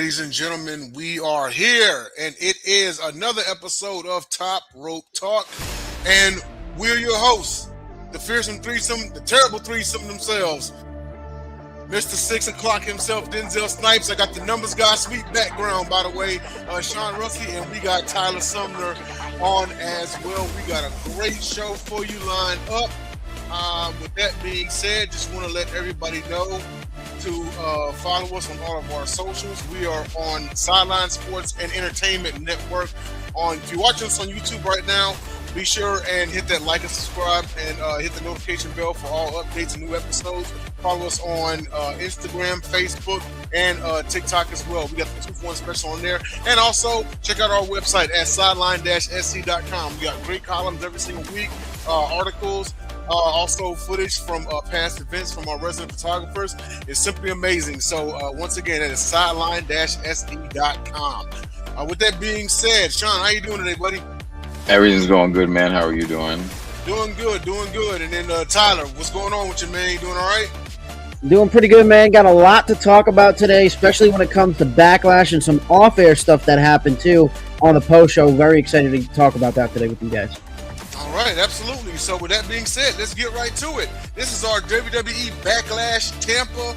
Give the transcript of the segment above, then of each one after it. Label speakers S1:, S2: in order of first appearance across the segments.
S1: ladies and gentlemen, we are here, and it is another episode of Top Rope Talk, and we're your hosts, the fearsome threesome, the terrible threesome themselves, Mr. 6 o'clock himself, Denzel Snipes. I got the numbers guy, sweet background, by the way, Sean Rusty, and we got Tyler Sumner on as well. We got a great show for you lined up. With that being said, just want to let everybody know to follow us on all of our socials. We are on Sideline Sports and Entertainment Network. If you're watching us on YouTube right now, be sure and hit that like and subscribe and hit the notification bell for all updates and new episodes. Follow us on Instagram, Facebook, and TikTok as well. We got the 2-for-1 special on there. And also, check out our website at sideline-sc.com. We got great columns every single week, articles, also footage from past events from our resident photographers. It's simply amazing. So once again, that is sideline-sc.com. With that being said, Sean, how you doing today, buddy?
S2: Everything's going good, man. How are you doing?
S1: Doing good. And then Tyler, what's going on with you, man? You doing all right?
S3: Doing pretty good, man. Got a lot to talk about today, especially when it comes to Backlash and some off-air stuff that happened, too, on the post show. Very excited to talk about that today with you guys.
S1: All right, absolutely. So with that being said, let's get right to it. This is our WWE Backlash Tampa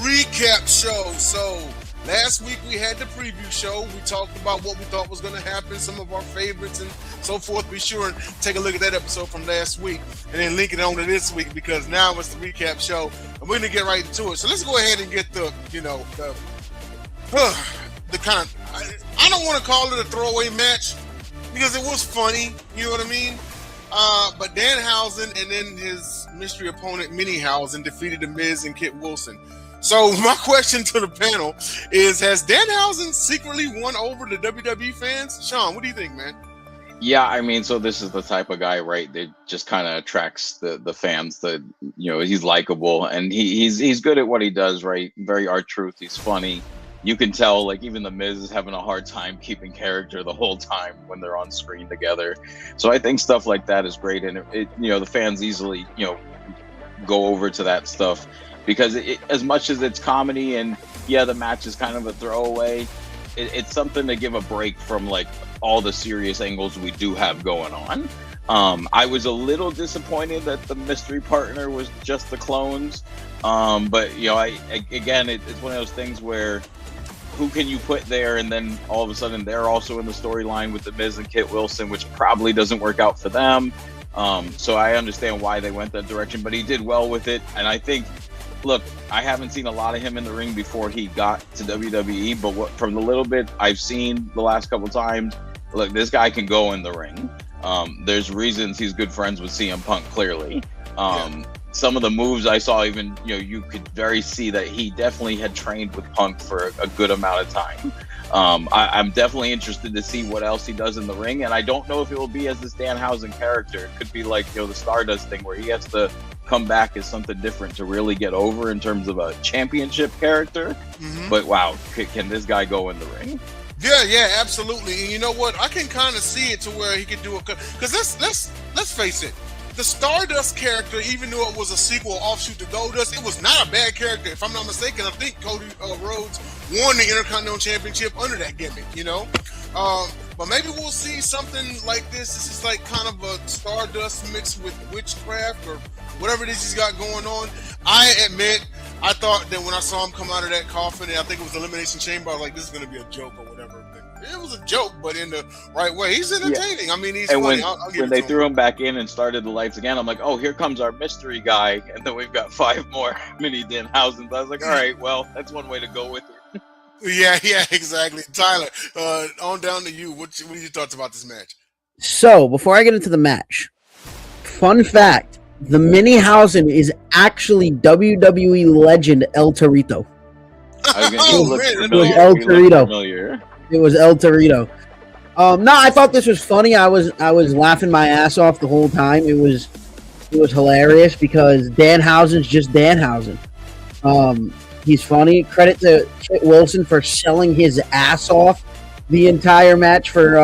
S1: recap show. So last week we had the preview show. We talked about what we thought was going to happen, some of our favorites and so forth. Be sure and take a look at that episode from last week and then link it on to this week because now it's the recap show and we're going to get right into it. So let's go ahead and get the kind of, I don't want to call it a throwaway match because it was funny. You know what I mean? But Danhausen and then his mystery opponent Minihausen defeated The Miz and Kit Wilson. So my question to the panel is, has Danhausen secretly won over the WWE fans? Sean, what do you think, man?
S2: Yeah, I mean, so this is the type of guy, right, that just kind of attracts the fans. He's likable and he's good at what he does, right? Very R-Truth. He's funny. You can tell, like, even The Miz is having a hard time keeping character the whole time when they're on screen together. So I think stuff like that is great, and the fans easily, go over to that stuff because as much as it's comedy and yeah, the match is kind of a throwaway, it's something to give a break from like all the serious angles we do have going on. I was a little disappointed that the mystery partner was just the clones, but it's one of those things where who can you put there, and then all of a sudden they're also in the storyline with The Miz and Kit Wilson, which probably doesn't work out for them. So I understand why they went that direction, but he did well with it. And I think, look, I haven't seen a lot of him in the ring before he got to WWE, but from the little bit I've seen the last couple times, look, this guy can go in the ring. There's reasons he's good friends with CM Punk, clearly. Some of the moves I saw, even, you could very see that he definitely had trained with Punk for a good amount of time. I'm definitely interested to see what else he does in the ring, and I don't know if it will be as this Danhausen character. It could be like, the Stardust thing where he has to come back as something different to really get over in terms of a championship character. Mm-hmm. But wow, can this guy go in the ring?
S1: Yeah, absolutely. And you know what? I can kind of see it to where he could do it, because let's face it. The Stardust character, even though it was a sequel offshoot to Goldust, it was not a bad character. If I'm not mistaken, I think Cody Rhodes won the Intercontinental Championship under that gimmick, But maybe we'll see something like this. This is like kind of a Stardust mixed with witchcraft or whatever it is he's got going on. I admit, I thought that when I saw him come out of that coffin, and I think it was Elimination Chamber, I was like, this is going to be a joke or whatever. It was a joke, but in the right way. He's entertaining. Yeah. I mean, he's
S2: and
S1: funny.
S2: When they threw him back in and started the lights again, I'm like, oh, here comes our mystery guy. And then we've got 5 more mini Danhausens. I was like, all right, well, that's one way to go with it.
S1: Yeah, exactly. Tyler, on down to you. What are your thoughts about this match?
S3: So, before I get into the match, fun fact, the Minihausen is actually WWE legend El Torito. It was El Torito. It was El Torito. No, I thought this was funny. I was laughing my ass off the whole time. It was hilarious because Danhausen's just Danhausen. He's funny. Credit to Kit Wilson for selling his ass off the entire match for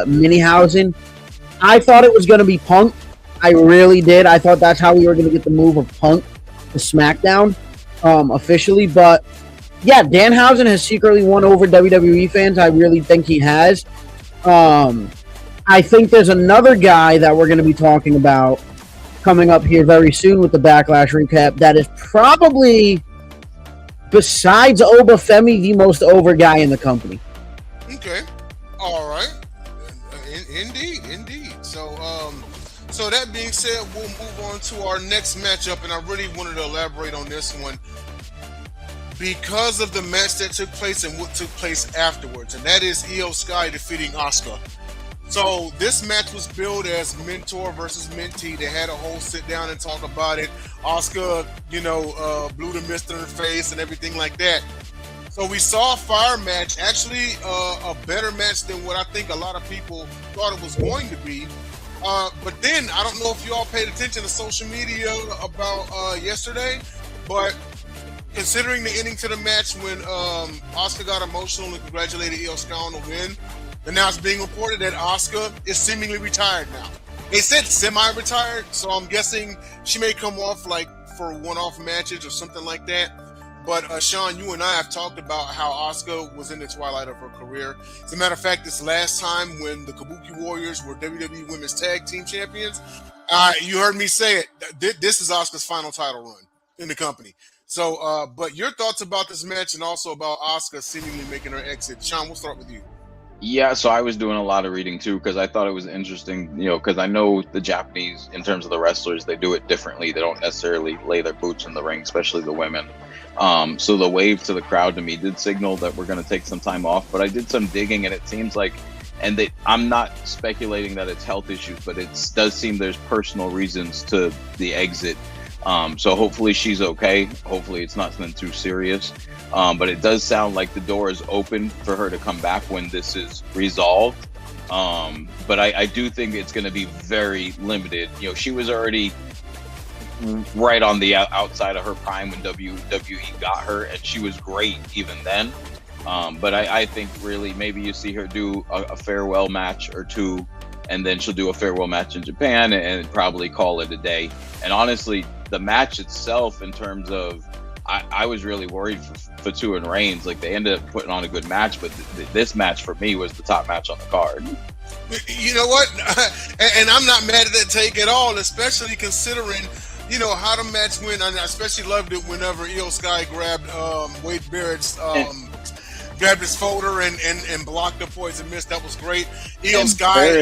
S3: Minihausen. I thought it was going to be Punk. I really did. I thought that's how we were going to get the move of Punk to SmackDown officially, but Yeah, Danhausen has secretly won over WWE fans. I really think he has. I think there's another guy that we're going to be talking about coming up here very soon with the Backlash recap that is probably, besides Obafemi, the most over guy in the company.
S1: Okay. All right. Indeed. So that being said, we'll move on to our next matchup, and I really wanted to elaborate on this one because of the match that took place and what took place afterwards, and that is Io Sky defeating Asuka. So this match was billed as mentor versus mentee. They had a whole sit down and talk about it. Asuka, blew the mist in her face and everything like that. So we saw a fire match, actually a better match than what I think a lot of people thought it was going to be. But then, I don't know if you all paid attention to social media about yesterday, but considering the ending to the match when Asuka got emotional and congratulated Io Sky on the win, and now it's being reported that Asuka is seemingly retired now. They said semi-retired, so I'm guessing she may come off like for one-off matches or something like that. But Sean, you and I have talked about how Asuka was in the twilight of her career. As a matter of fact, this last time when the Kabuki Warriors were WWE Women's Tag Team Champions, you heard me say it. This is Asuka's final title run in the company. So, but your thoughts about this match and also about Asuka seemingly making her exit. Sean, we'll start with you.
S2: Yeah, so I was doing a lot of reading too because I thought it was interesting, because I know the Japanese, in terms of the wrestlers, they do it differently. They don't necessarily lay their boots in the ring, especially the women. So the wave to the crowd to me did signal that we're going to take some time off, but I did some digging and it seems like, I'm not speculating that it's health issues, but it does seem there's personal reasons to the exit. So hopefully she's okay. Hopefully it's not something too serious. But it does sound like the door is open for her to come back when this is resolved. But I do think it's going to be very limited. She was already right on the outside of her prime when WWE got her, and she was great even then. But I think really maybe you see her do a farewell match or two, and then she'll do a farewell match in Japan and probably call it a day. And honestly, the match itself, in terms of, I was really worried for Fatu and Reigns. Like, they ended up putting on a good match, but this match for me was the top match on the card.
S1: You know what? And I'm not mad at that take at all, especially considering, how the match went. I especially loved it whenever Io Sky grabbed Wade Barrett's grabbed his folder and blocked the poison mist. That was great. Io Sky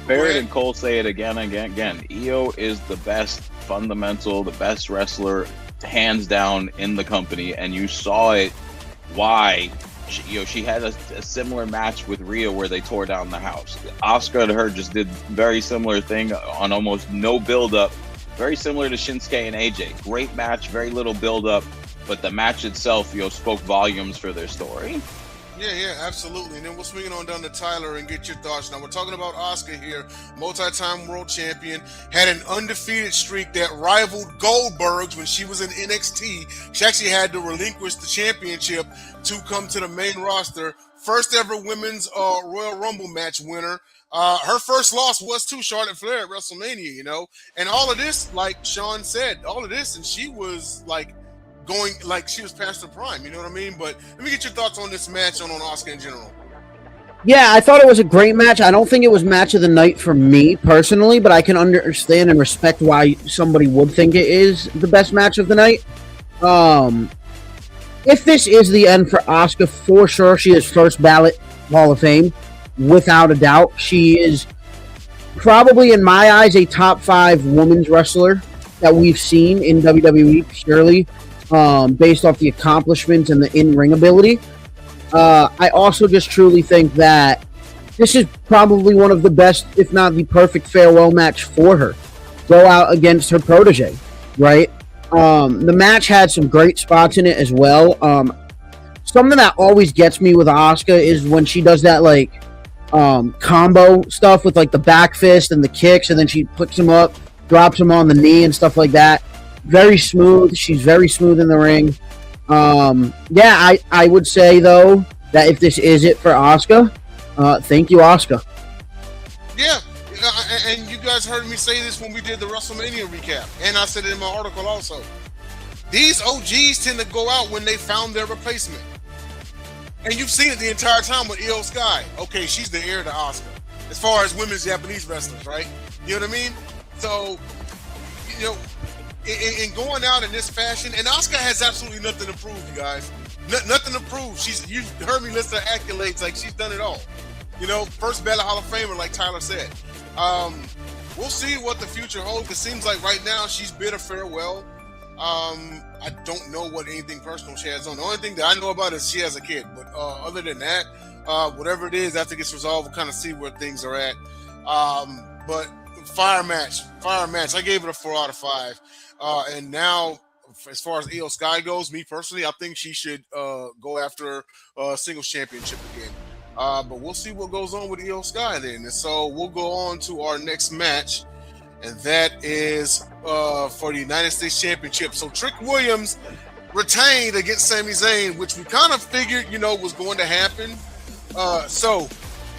S2: Barrett and Cole say it again and again. Io is the best fundamental, the best wrestler, hands down, in the company, and you saw it. Why she had a similar match with Rhea where they tore down the house. Asuka and her just did very similar thing on almost no build up, very similar to Shinsuke and AJ. Great match, very little build up, but the match itself spoke volumes for their story.
S1: Yeah, absolutely. And then we'll swing it on down to Tyler and get your thoughts. Now, we're talking about Asuka here, multi-time world champion, had an undefeated streak that rivaled Goldberg's when she was in NXT. She actually had to relinquish the championship to come to the main roster. First ever women's Royal Rumble match winner. Her first loss was to Charlotte Flair at WrestleMania, And all of this, like Sean said, and she was going she was past her prime, you know what I mean? But let me get your thoughts on this match on Asuka in general.
S3: Yeah, I thought it was a great match. I don't think it was match of the night for me personally, but I can understand and respect why somebody would think it is the best match of the night. If this is the end for Asuka, for sure, she is first ballot Hall of Fame, without a doubt. She is probably, in my eyes, a top 5 women's wrestler that we've seen in WWE, purely based off the accomplishments and the in-ring ability. I also just truly think that this is probably one of the best, if not the perfect farewell match for her. Go out against her protege, right? The match had some great spots in it as well. Something that always gets me with Asuka is when she does that combo stuff with the back fist and the kicks, and then she puts him up, drops him on the knee and stuff like that. Very smooth. She's very smooth in the ring. I would say, though, that if this is it for Asuka, thank you, Asuka.
S1: Yeah, and you guys heard me say this when we did the WrestleMania recap, and I said it in my article also. these OGs tend to go out when they found their replacement. And you've seen it the entire time with Io Sky. Okay, she's the heir to Asuka. As far as women's Japanese wrestlers, right? You know what I mean? So, you know, in going out in this fashion, and Asuka has absolutely nothing to prove, you guys. Nothing to prove. You heard me list her accolades, like she's done it all. You know, first ballot Hall of Famer, like Tyler said. We'll see what the future holds. It seems like right now she's bid a farewell. I don't know what anything personal she has on. The only thing that I know about is she has a kid. But other than that, whatever it is, after it gets resolved, we'll kind of see where things are at. But fire match. I gave it a 4 out of 5. And now, as far as Io Sky goes, me personally, I think she should go after a singles championship again. But we'll see what goes on with Io Sky then. And so we'll go on to our next match. And that is for the United States Championship. So Trick Williams retained against Sami Zayn, which we kind of figured, was going to happen. So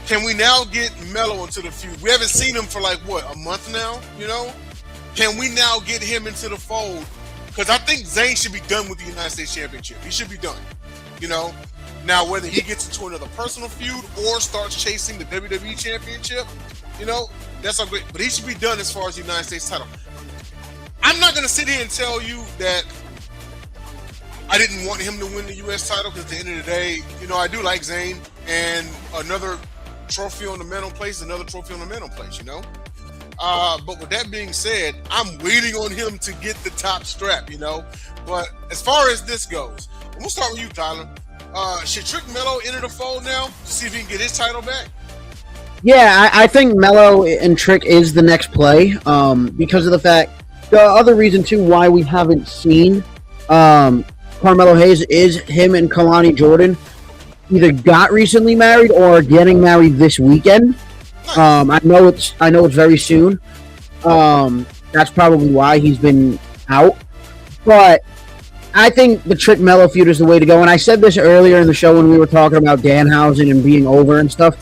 S1: can we now get Melo into the feud? We haven't seen him for a month now, Can we now get him into the fold? Because I think Zayn should be done with the United States Championship. He should be done, Now, whether he gets into another personal feud or starts chasing the WWE Championship, that's all great. But he should be done as far as the United States title. I'm not going to sit here and tell you that I didn't want him to win the U.S. title because at the end of the day, I do like Zayn. And another trophy on the mantle place, But with that being said, I'm waiting on him to get the top strap, But as far as this goes, we'll start with you, Tyler. Should Trick Melo enter the fold now to see if he can get his title back?
S3: Yeah, I think Melo and Trick is the next play because of the fact. The other reason, too, why we haven't seen Carmelo Hayes is him and Kalani Jordan either got recently married or are getting married this weekend. I know it's very soon. That's probably why he's been out. But I think the Trick Melo feud is the way to go. And I said this earlier in the show when we were talking about Danhausen and being over and stuff.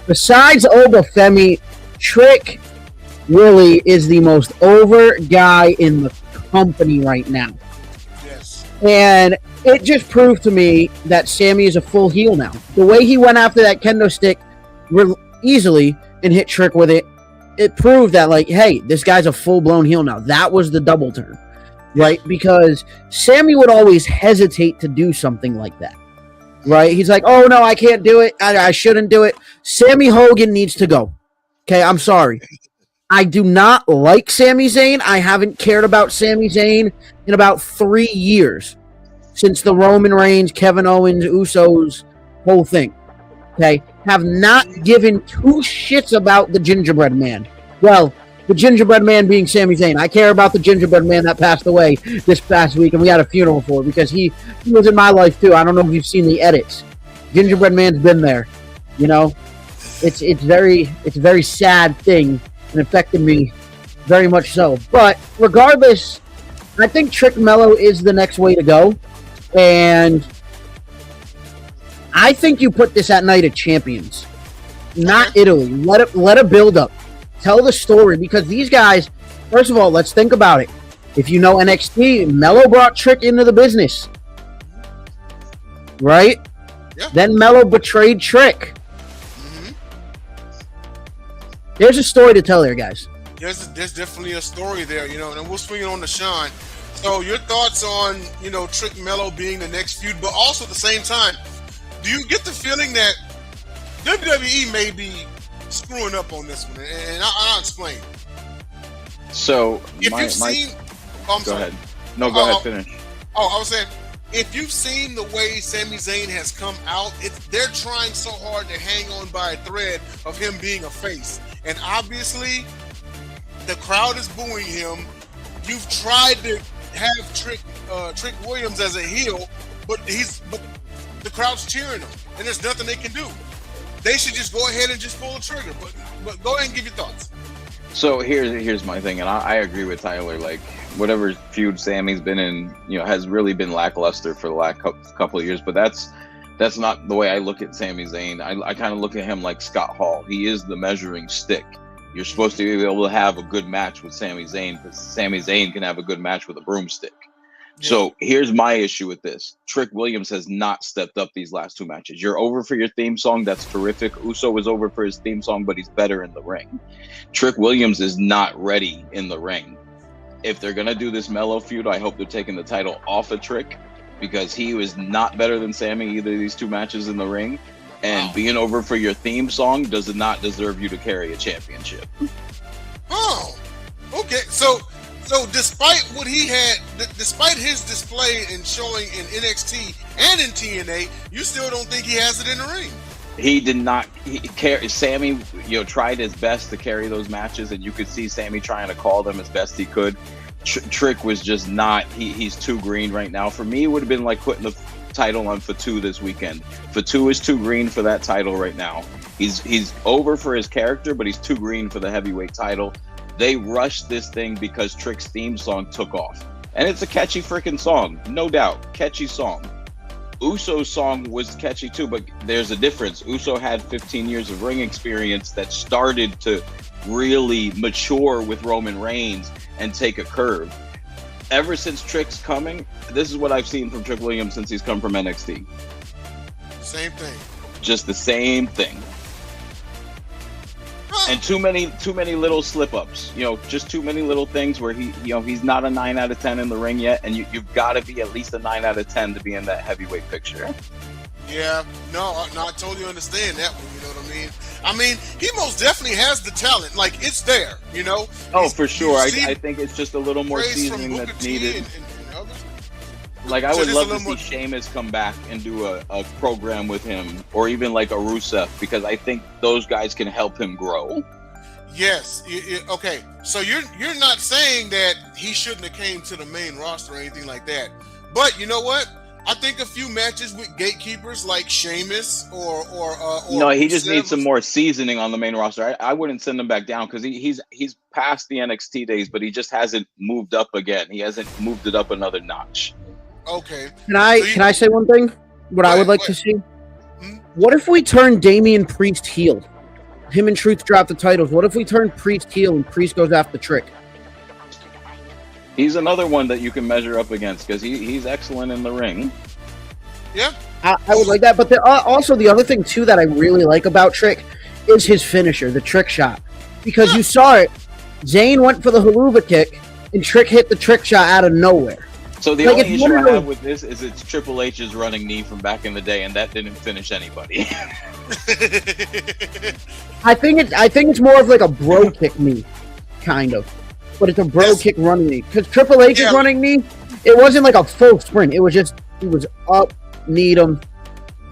S3: Besides Obafemi, Trick Willie is the most over guy in the company right now.
S1: Yes.
S3: And it just proved to me that Sammy is a full heel now. The way he went after that kendo stick easily and hit Trick with it, it proved that, hey, this guy's a full-blown heel now. That was the double turn, right? Because Sammy would always hesitate to do something like that. Right? He's like, oh, no, I can't do it. I shouldn't do it. Sammy Hogan needs to go. Okay, I'm sorry. I do not like Sami Zayn. I haven't cared about Sami Zayn in about 3 years since the Roman Reigns, Kevin Owens, Usos whole thing. Okay? Have not given 2 shits about the Gingerbread Man. Well, the Gingerbread Man being Sami Zayn. I care about the Gingerbread Man that passed away this past week, and we had a funeral for because he was in my life too. I don't know if you've seen the edits. Gingerbread Man's been there. It's a very sad thing and affected me very much so. But regardless, I think Trick Melo is the next way to go, and I think you put this at Night of Champions, not Italy. Let it build up. Tell the story, because these guys, first of all, let's think about it. If you know NXT, Melo brought Trick into the business. Right?
S1: Yeah.
S3: Then Melo betrayed Trick.
S1: Mm-hmm.
S3: There's a story to tell there, guys.
S1: There's definitely a story there, and we'll swing it on to Sean. So your thoughts on, Trick Melo being the next feud, but also at the same time, do you get the feeling that WWE may be screwing up on this one? And I'll explain.
S2: So,
S1: if you've seen... Oh,
S2: go ahead. No, go ahead, finish.
S1: Oh, I was saying, if you've seen the way Sami Zayn has come out, they're trying so hard to hang on by a thread of him being a face. And obviously, the crowd is booing him. You've tried to have Trick Williams as a heel, but the crowd's cheering him, and there's nothing they can do. They should just go ahead and just pull the trigger. But go ahead and give your thoughts.
S2: So here's my thing, and I agree with Tyler. Whatever feud Sammy's been in, has really been lackluster for the last couple of years. But that's not the way I look at Sami Zayn. I kind of look at him like Scott Hall. He is the measuring stick. You're supposed to be able to have a good match with Sami Zayn, because Sami Zayn can have a good match with a broomstick. So here's my issue with this. Trick Williams has not stepped up these last two matches. You're over for your theme song. That's terrific. Uso was over for his theme song, but he's better in the ring. Trick Williams is not ready in the ring. If they're going to do this mellow feud, I hope they're taking the title off of Trick, because he was not better than Sammy either of these two matches in the ring. And being over for your theme song does not deserve you to carry a championship.
S1: Oh, okay. So despite what he had, despite his display and showing in NXT and in TNA, you still don't think he has it in the ring?
S2: He did not. Sammy, tried his best to carry those matches, and you could see Sammy trying to call them as best he could. Trick was just not. He's too green right now. For me, it would have been like putting the title on Fatu this weekend. Fatu is too green for that title right now. He's over for his character, but he's too green for the heavyweight title. They rushed this thing because Trick's theme song took off. And it's a catchy freaking song, no doubt. Catchy song. Uso's song was catchy too, but there's a difference. Uso had 15 years of ring experience that started to really mature with Roman Reigns and take a curve. Ever since Trick's coming, this is what I've seen from Trick Williams since he's come from NXT.
S1: Same thing.
S2: Just the same thing. And too many little slip-ups, just too many little things where he's not a 9 out of 10 in the ring yet, and you've got to be at least a 9 out of 10 to be in that heavyweight picture.
S1: Yeah, no, I totally understand that one. You know what I mean? I mean, he most definitely has the talent. Like, it's there.
S2: Oh, for sure. I think it's just a little more seasoning that's needed.
S1: And others.
S2: Like, I would love to see Sheamus come back and do a program with him, or even like a Rusev, because I think those guys can help him grow.
S1: Yes. Okay. So you're not saying that he shouldn't have came to the main roster or anything like that. But you know what? I think a few matches with gatekeepers like Sheamus or
S2: no, he just needs some more seasoning on the main roster. I wouldn't send him back down, because he's past the NXT days, but he just hasn't moved up again. He hasn't moved it up another notch.
S1: Okay.
S3: Can I say one thing? What I would like to see? What if we turn Damian Priest heel? Him and Truth drop the titles. What if we turn Priest heel and Priest goes after Trick?
S2: He's another one that you can measure up against, because he's excellent in the ring.
S1: Yeah.
S3: I would like that. But also the other thing, too, that I really like about Trick is his finisher, the trick shot. Because you saw it. Zayn went for the haluva kick, and Trick hit the trick shot out of nowhere.
S2: So the only issue I have with this is it's Triple H's running knee from back in the day, and that didn't finish anybody.
S3: I think it's more of like a bro kick knee, kind of. But it's a bro kick running knee. Because Triple H's running knee, it wasn't like a full sprint. It was just, he was up, kneed him.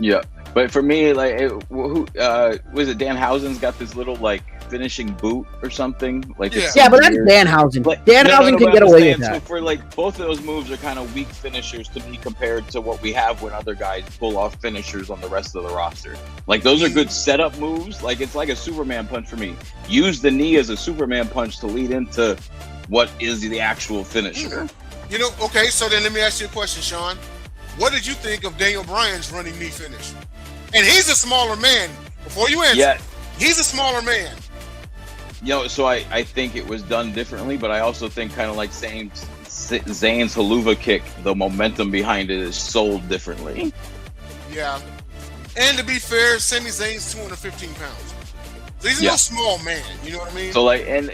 S3: Yeah.
S2: But for me, like, was it Danhausen's got this little, like, finishing boot or something? Like,
S3: yeah, but that's Danhausen. Danhausen can get away with that.
S2: So for, like, both of those moves are kind of weak finishers to me compared to what we have when other guys pull off finishers on the rest of the roster. Like, those are good setup moves. Like, it's like a Superman punch for me. Use the knee as a Superman punch to lead into what is the actual finisher.
S1: Okay, so then let me ask you a question, Sean. What did you think of Daniel Bryan's running knee finish? And he's a smaller man. Before you answer, he's a smaller man.
S2: So I think it was done differently, but I also think kind of like Zayn's haluva kick, the momentum behind it is sold differently.
S1: Yeah. And to be fair, Sami Zayn's 215 pounds. So he's no small man, you know what I mean?
S2: So, like, and,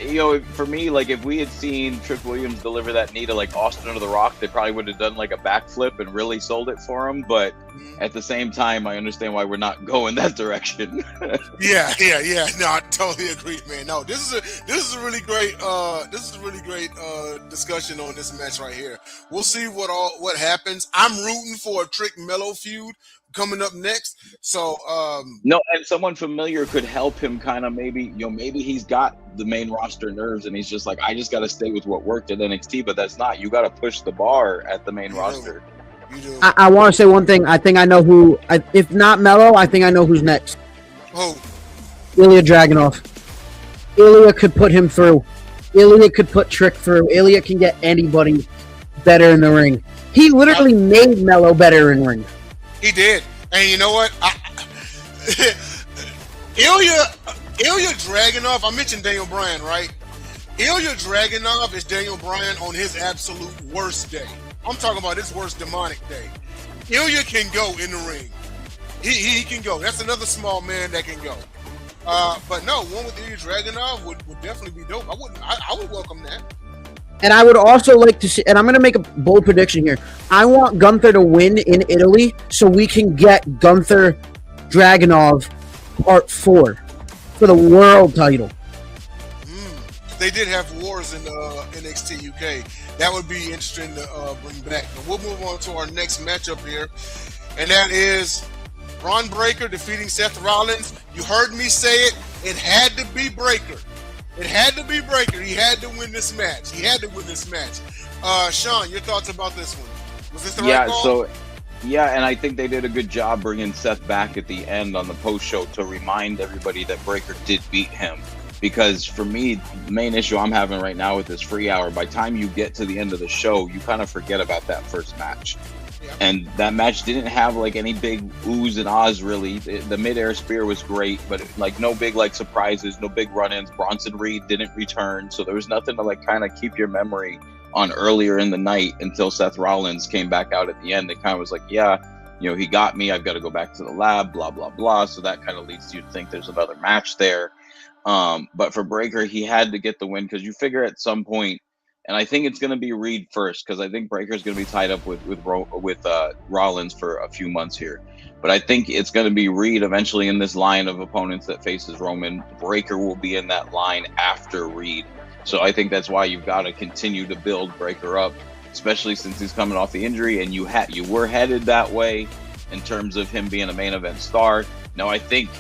S2: for me, like, if we had seen Trick Williams deliver that knee to, like, Austin or The Rock, they probably would have done, like, a backflip and really sold it for him. But at the same time, I understand why we're not going that direction.
S1: Yeah. No, I totally agree, man. No, this is a really great discussion on this match right here. We'll see what happens. I'm rooting for a Trick Mello feud coming up next. So
S2: no, and someone familiar could help him kind of maybe he's got the main roster nerves and he's just like, I just got to stay with what worked at NXT, but that's not. You got to push the bar at the main roster.
S1: You do.
S3: I want to say one thing. I think I know who, if not Mello, I think I know who's next.
S1: Who?
S3: Ilya Dragunov. Ilya could put him through. Ilya could put Trick through. Ilya can get anybody better in the ring. He literally made Mello better in ring.
S1: He did. And you know what? Ilya Dragunov, I mentioned Daniel Bryan, right? Ilya Dragunov is Daniel Bryan on his absolute worst day. I'm talking about his worst demonic day. Ilya can go in the ring. He can go. That's another small man that can go. But no, one with Ilya Dragunov would definitely be dope. I would welcome that.
S3: And I would also like to see, and I'm going to make a bold prediction here. I want Gunther to win in Italy so we can get Gunther Dragunov Part 4 for the world title.
S1: They did have wars in NXT UK. That would be interesting to bring back. But we'll move on to our next matchup here, and that is Braun Breaker defeating Seth Rollins. You heard me say it. It had to be Breaker. It had to be Breaker. He had to win this match. Sean, your thoughts about this one? Was this the right call?
S2: And I think they did a good job bringing Seth back at the end on the post show to remind everybody that Breaker did beat him. Because for me, the main issue I'm having right now with this free hour, by the time you get to the end of the show, you kind of forget about that first match. Yeah. And that match didn't have like any big oohs and ahs really. The mid-air spear was great, but like no big like surprises, no big run-ins. Bronson Reed didn't return, so there was nothing to like kind of keep your memory on earlier in the night until Seth Rollins came back out at the end. It kind of was like, yeah, you know, he got me. I've got to go back to the lab, blah, blah, blah. So that kind of leads you to think there's another match there. But for Breaker, he had to get the win because you figure at some point, and I think it's going to be Reed first because I think Breaker is going to be tied up with Rollins for a few months here. But I think it's going to be Reed eventually in this line of opponents that faces Roman. Breaker will be in that line after Reed. So I think that's why you've got to continue to build Breaker up, especially since he's coming off the injury and you were headed that way in terms of him being a main event star. Now I think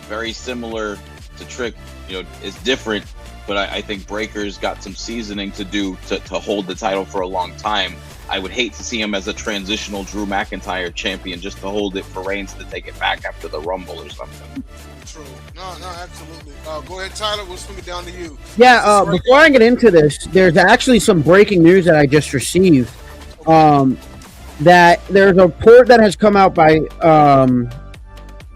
S2: very similar to Trick, you know, is different, but I think Breaker's got some seasoning to do to hold the title for a long time. I would hate to see him as a transitional Drew McIntyre champion just to hold it for Reigns to take it back after the Rumble or something.
S1: True. No, absolutely. Go ahead, Tyler. We'll swing it down to you.
S3: Yeah, before I get into this, there's actually some breaking news that I just received. That there's a report that has come out by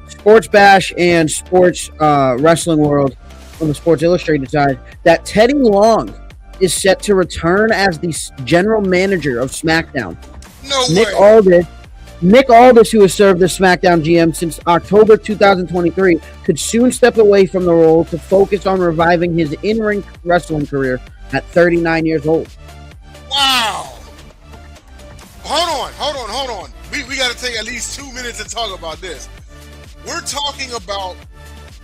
S3: Sports Bash and Sports Wrestling World on the Sports Illustrated side that Teddy Long is set to return as the general manager of SmackDown.
S1: No way.
S3: Nick Aldis, who has served as SmackDown GM since October 2023, could soon step away from the role to focus on reviving his in-ring wrestling career at 39 years old.
S1: Wow. Hold on. We got to take at least 2 minutes to talk about this. We're talking about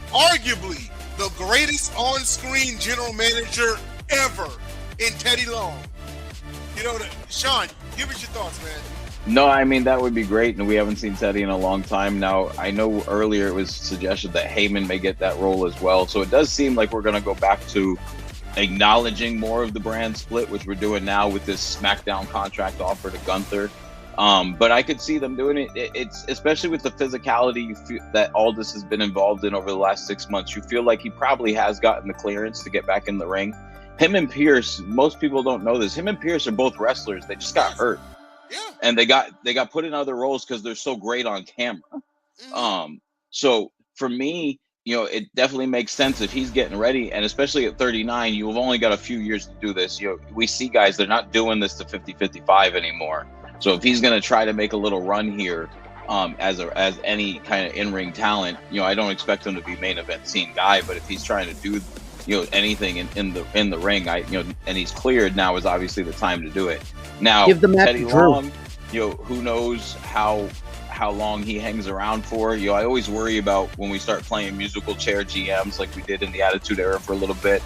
S1: arguably the greatest on-screen general manager ever in Teddy Long. You know, Sean, give us your thoughts, man.
S2: No, I mean, that would be great, and we haven't seen Teddy in a long time now. I know earlier it was suggested that Heyman may get that role as well, so it does seem like we're going to go back to acknowledging more of the brand split, which we're doing now with this SmackDown contract offer to Gunther. But I could see them doing it. It's especially with the physicality you feel that Aldis has been involved in over the last 6 months. You feel like he probably has gotten the clearance to get back in the ring. Him and Pierce, most people don't know this. Him and Pierce are both wrestlers. They just got hurt.
S1: Yeah.
S2: And they got put in other roles because they're so great on camera. Mm-hmm. So for me, you know, it definitely makes sense if he's getting ready, and especially at 39, you've only got a few years to do this. You know, we see guys, they're not doing this to 50, 55 anymore. So if he's going to try to make a little run here, as any kind of in-ring talent, you know, I don't expect him to be main event scene guy, but if he's trying to do, you know, anything in the ring, and he's cleared, now is obviously the time to do it. Now, Teddy Long, you know, who knows how long he hangs around for. You know, I always worry about when we start playing musical chair GMs like we did in the Attitude Era for a little bit.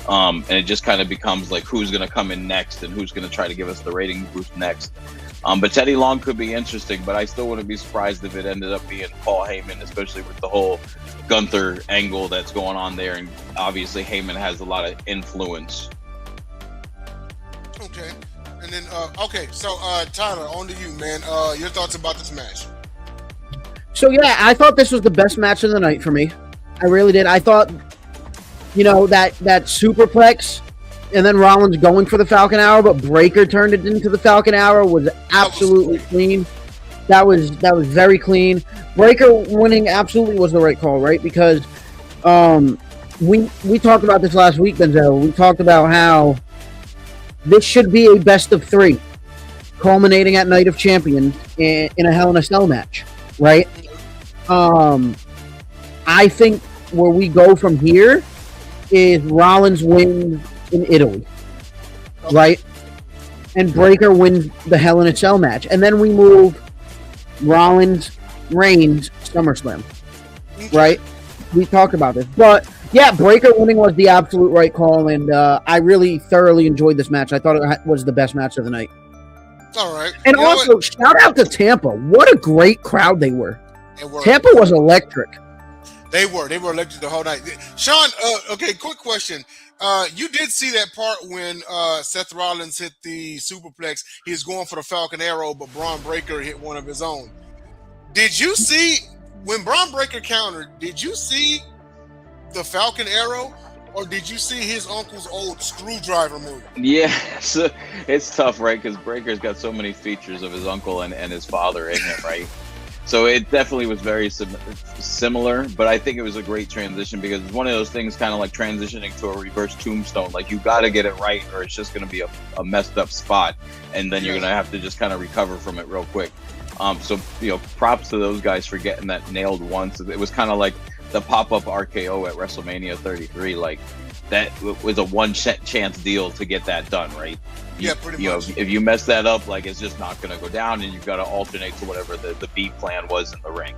S2: And it just kind of becomes like who's going to come in next and who's going to try to give us the rating boost next. But Teddy Long could be interesting, but I still wouldn't be surprised if it ended up being Paul Heyman, especially with the whole Gunther angle that's going on there. And obviously Heyman has a lot of influence.
S1: Okay. And then, so Tyler, on to you, man. Your thoughts about this match?
S3: So, yeah, I thought this was the best match of the night for me. I really did. I thought, you know, that superplex and then Rollins going for the Falcon Hour, but Breaker turned it into the Falcon Hour was absolutely clean. That was very clean. Breaker winning absolutely was the right call, right? Because we talked about this last week, Denzel. We talked about how this should be a best of three. culminating at Night of Champions in a Hell in a Cell match, right? I think where we go from here is Rollins wins in Italy, right? And Breakker wins the Hell in a Cell match. And then we move Rollins, Reigns, SummerSlam, right? We talked about this. But, yeah, Breakker winning was the absolute right call, and I really thoroughly enjoyed this match. I thought it was the best match of the night.
S1: All right.
S3: And also, shout out to Tampa. What a great crowd they were. Tampa was electric.
S1: They were electric the whole night. Sean, okay, quick question. You did see that part when Seth Rollins hit the superplex. He was going for the Falcon Arrow, but Braun Breaker hit one of his own. Did you see, when Braun Breaker countered, did you see the Falcon Arrow, or did you see his uncle's old screwdriver move?
S2: Yeah, so it's tough, right? Because Breaker's got so many features of his uncle and his father in him, right? So it definitely was very similar, but I think it was a great transition because it's one of those things kind of like transitioning to a reverse tombstone. Like, you got to get it right or it's just going to be a messed up spot, and then you're going to have to just kind of recover from it real quick. So, props to those guys for getting that nailed once. It was kind of like the pop-up RKO at WrestleMania 33. Like, that was a one-chance deal to get that done, right?
S1: Yeah, pretty much.
S2: If you mess that up, like, it's just not going to go down, and you've got to alternate to whatever the B plan was in the ring.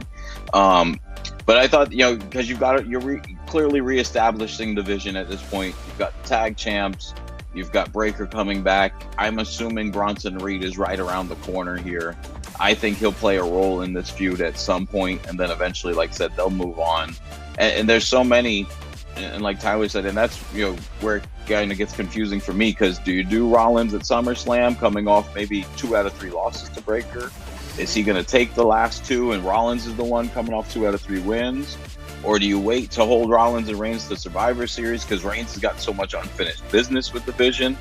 S2: But I thought, because you're clearly reestablishing the division at this point. You've got tag champs, you've got Breakker coming back. I'm assuming Bronson Reed is right around the corner here. I think he'll play a role in this feud at some point, and then eventually, like I said, they'll move on. And there's so many. And like Tyler said, and that's where it kind of gets confusing for me, because do you do Rollins at SummerSlam coming off maybe 2 out of 3 losses to Breakker? Is he going to take the last 2 and Rollins is the one coming off 2 out of 3 wins? Or do you wait to hold Rollins and Reigns to Survivor Series, because Reigns has got so much unfinished business with the division?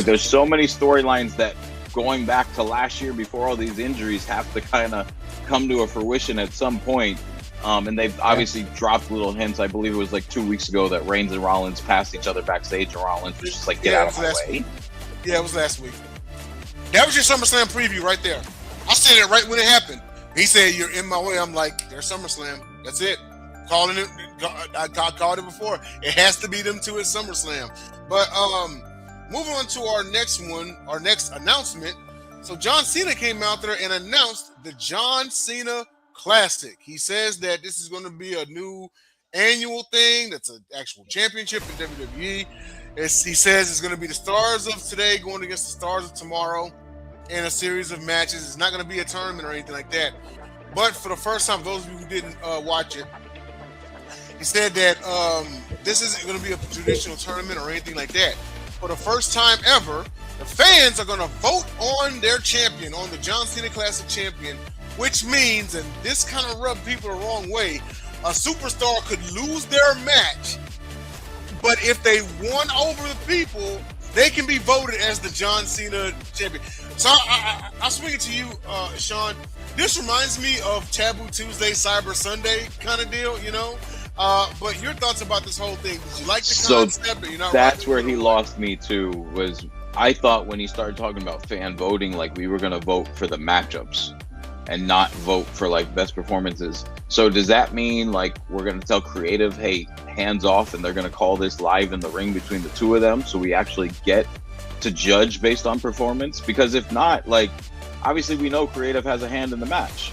S2: There's so many storylines that, going back to last year before all these injuries, have to kind of come to a fruition at some point. And they've obviously dropped little hints. I believe it was like 2 weeks ago that Reigns and Rollins passed each other backstage, and Rollins was just like, get out of my way.
S1: Yeah, it was last week. That was your SummerSlam preview right there. I said it right when it happened. He said, you're in my way. I'm like, there's SummerSlam. That's it. Calling it. I called it before. It has to be them two at SummerSlam. But moving on to our next announcement. So John Cena came out there and announced the John Cena Classic. He says that this is going to be a new annual thing. That's an actual championship in WWE. He says it's going to be the stars of today going against the stars of tomorrow in a series of matches. It's not going to be a tournament or anything like that. But for the first time, those of you who didn't watch it, he said that this isn't going to be a traditional tournament or anything like that. For the first time ever, the fans are going to vote on their champion, on the John Cena Classic champion, which means, and this kind of rubbed people the wrong way, a superstar could lose their match, but if they won over the people, they can be voted as the John Cena champion. So I'll swing it to you, Sean. This reminds me of Taboo Tuesday, Cyber Sunday kind of deal, But your thoughts about this whole thing? Did you like the concept? Or you're not
S2: that's where he lost me too. Was I thought when he started talking about fan voting, like we were going to vote for the matchups and not vote for like best performances. So does that mean like we're going to tell creative, hey, hands off, and they're going to call this live in the ring between the two of them, so we actually get to judge based on performance? Because if not, like obviously we know creative has a hand in the match,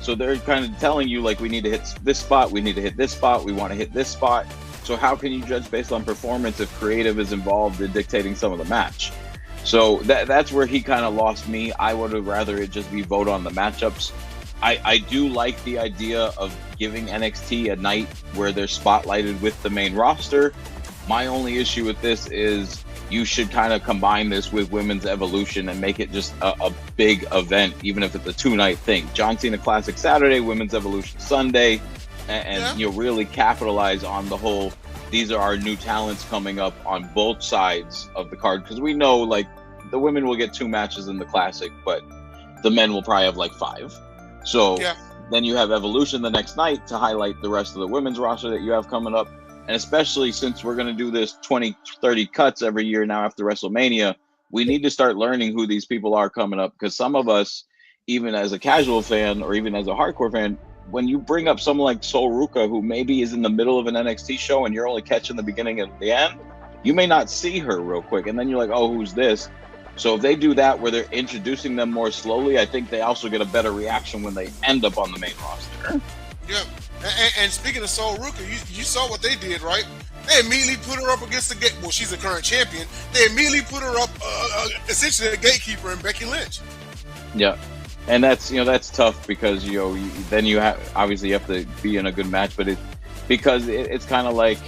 S2: so they're kind of telling you like we need to hit this spot, we need to hit this spot, we want to hit this spot. So how can you judge based on performance if creative is involved in dictating some of the match? So that's where he kind of lost me. I would have rather it just be vote on the matchups. I do like the idea of giving NXT a night where they're spotlighted with the main roster. My only issue with this is you should kind of combine this with Women's Evolution and make it just a big event, even if it's a 2-night thing. John Cena Classic Saturday, Women's Evolution Sunday, and really capitalize on the whole, these are our new talents coming up on both sides of the card. Because we know like the women will get 2 matches in the Classic, but the men will probably have like 5. So then you have Evolution the next night to highlight the rest of the women's roster that you have coming up. And especially since we're going to do this 20-30 cuts every year now after WrestleMania, we need to start learning who these people are coming up, because some of us, even as a casual fan or even as a hardcore fan, when you bring up someone like Sol Ruka, who maybe is in the middle of an NXT show and you're only catching the beginning and the end, you may not see her real quick, and then you're like, oh, who's this? So if they do that where they're introducing them more slowly, I think they also get a better reaction when they end up on the main roster.
S1: Yeah, and speaking of Sol Ruka, you saw what they did, right? They immediately put her up against the gate. Well, she's a current champion. They immediately put her up, essentially the gatekeeper in Becky Lynch.
S2: Yeah, and that's tough because then you have obviously you have to be in a good match, but it's kind of like,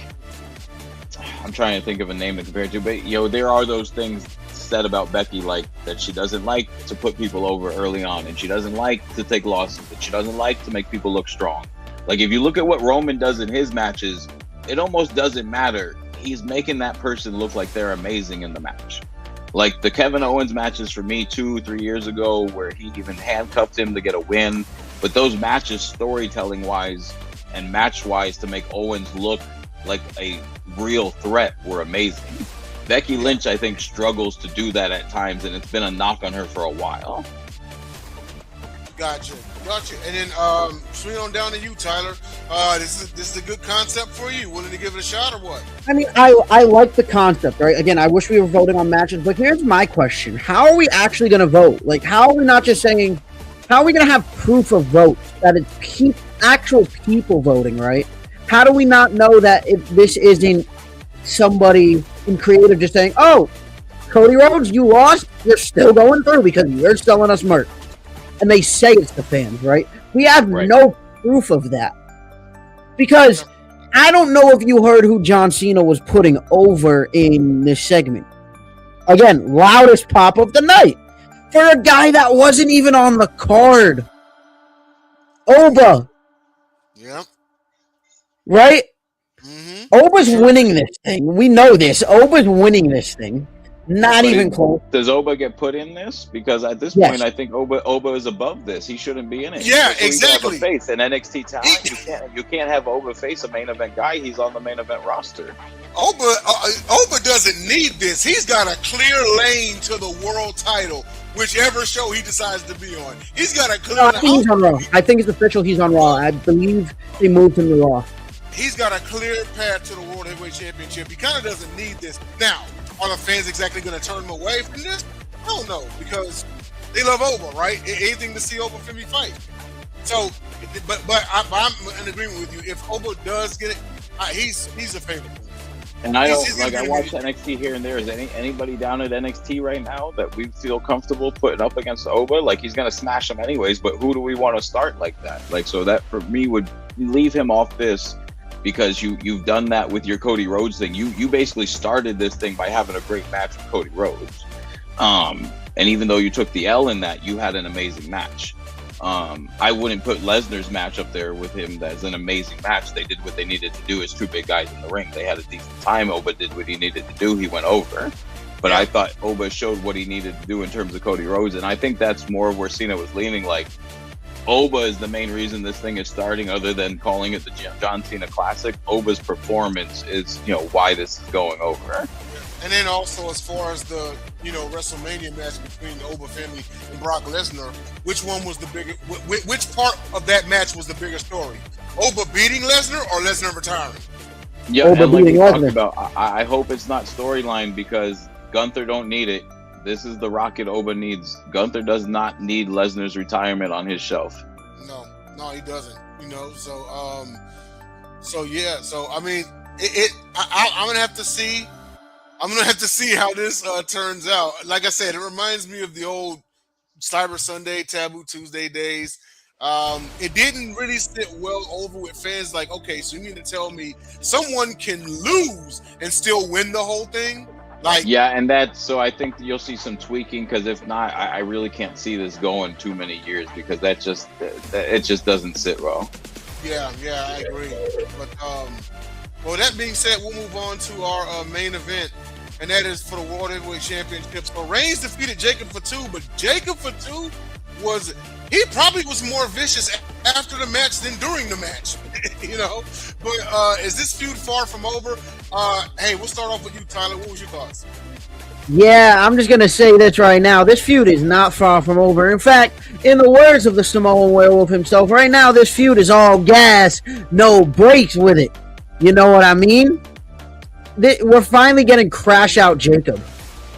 S2: I'm trying to think of a name to compare it to, but there are those things said about Becky, like that she doesn't like to put people over early on, and she doesn't like to take losses, and she doesn't like to make people look strong. Like if you look at what Roman does in his matches, it almost doesn't matter. He's making that person look like they're amazing in the match. Like the Kevin Owens matches for me 2-3 years ago, where he even handcuffed him to get a win. But those matches, storytelling wise and match wise, to make Owens look like a real threat, were amazing. Becky Lynch, I think, struggles to do that at times, and it's been a knock on her for a while.
S1: Gotcha. And then swing on down to you, Tyler. This is a good concept for you. Willing to give it a shot or what?
S3: I mean, I like the concept, right? Again, I wish we were voting on matches, but here's my question. How are we actually going to vote? Like, how are we not just saying, how are we going to have proof of votes that it's actual people voting, right? How do we not know that if this isn't somebody in creative just saying, oh, Cody Rhodes, you lost, you're still going through because you're selling us merch. And they say it's the fans, right? We have no proof of that. Because I don't know if you heard who John Cena was putting over in this segment. Again, loudest pop of the night. For a guy that wasn't even on the card. Oba.
S1: Yep.
S3: Right?
S1: Mm-hmm.
S3: Oba's winning this thing. We know this. Oba's winning this thing. Not even close.
S2: Does Oba get put in this? Because at this point, I think Oba is above this. He shouldn't be in it.
S1: Yeah, exactly.
S2: Have a face an NXT talent. You can't have Oba face a main event guy. He's on the main event roster.
S1: Oba doesn't need this. He's got a clear lane to the world title, whichever show he decides to be on. He's got a clear.
S3: No, I think he's on Raw. I think it's official. He's on Raw. I believe they moved him to Raw.
S1: He's got a clear path to the World Heavyweight Championship. He kind of doesn't need this now. Are the fans exactly going to turn him away from this? I don't know, because they love Oba, right? Anything to see Oba Femi fight. So, but I'm in agreement with you. If Oba does get it, he's a favorite.
S2: And I watch NXT here and there. Is anybody down at NXT right now that we feel comfortable putting up against Oba? Like, he's going to smash them anyways, but who do we want to start like that? Like, so that for me would leave him off this. Because you've done that with your Cody Rhodes thing. You basically started this thing by having a great match with Cody Rhodes. And even though you took the L in that, you had an amazing match. I wouldn't put Lesnar's match up there with him as an amazing match. They did what they needed to do as two big guys in the ring. They had a decent time. Oba did what he needed to do. He went over. But I thought Oba showed what he needed to do in terms of Cody Rhodes. And I think that's more where Cena was leaning, like, Oba is the main reason this thing is starting, other than calling it the John Cena Classic. Oba's performance is, why this is going over.
S1: And then also, as far as the, WrestleMania match between the Oba family and Brock Lesnar, which one was the bigger? Which part of that match was the bigger story? Oba beating Lesnar or Lesnar retiring?
S2: Yeah, Oba and like we talked about, I hope it's not storyline, because Gunther don't need it. This is the rocket Oba needs. Gunther does not need Lesnar's retirement on his shelf.
S1: No, he doesn't. So yeah. So I mean, I'm gonna have to see. I'm gonna have to see how this turns out. Like I said, it reminds me of the old Cyber Sunday, Taboo Tuesday days. It didn't really sit well over with fans. Like, okay, so you mean to tell me someone can lose and still win the whole thing?
S2: So I think you'll see some tweaking, because if not, I really can't see this going too many years, because it just doesn't sit well.
S1: Yeah, I agree. But well, that being said, we'll move on to our main event, and that is for the World Heavyweight Championship. So Reigns defeated Jacob Fatu, but Jacob Fatu was he probably was more vicious after the match than during the match. You know, but is this feud far from over? Hey, we'll start off with you, Tyler. What was your thoughts?
S3: Yeah, I'm just going to say this right now. This feud is not far from over. In fact, in the words of the Samoan Werewolf himself, right now this feud is all gas, no brakes with it. You know what I mean? We're finally getting Crash Out Jacob.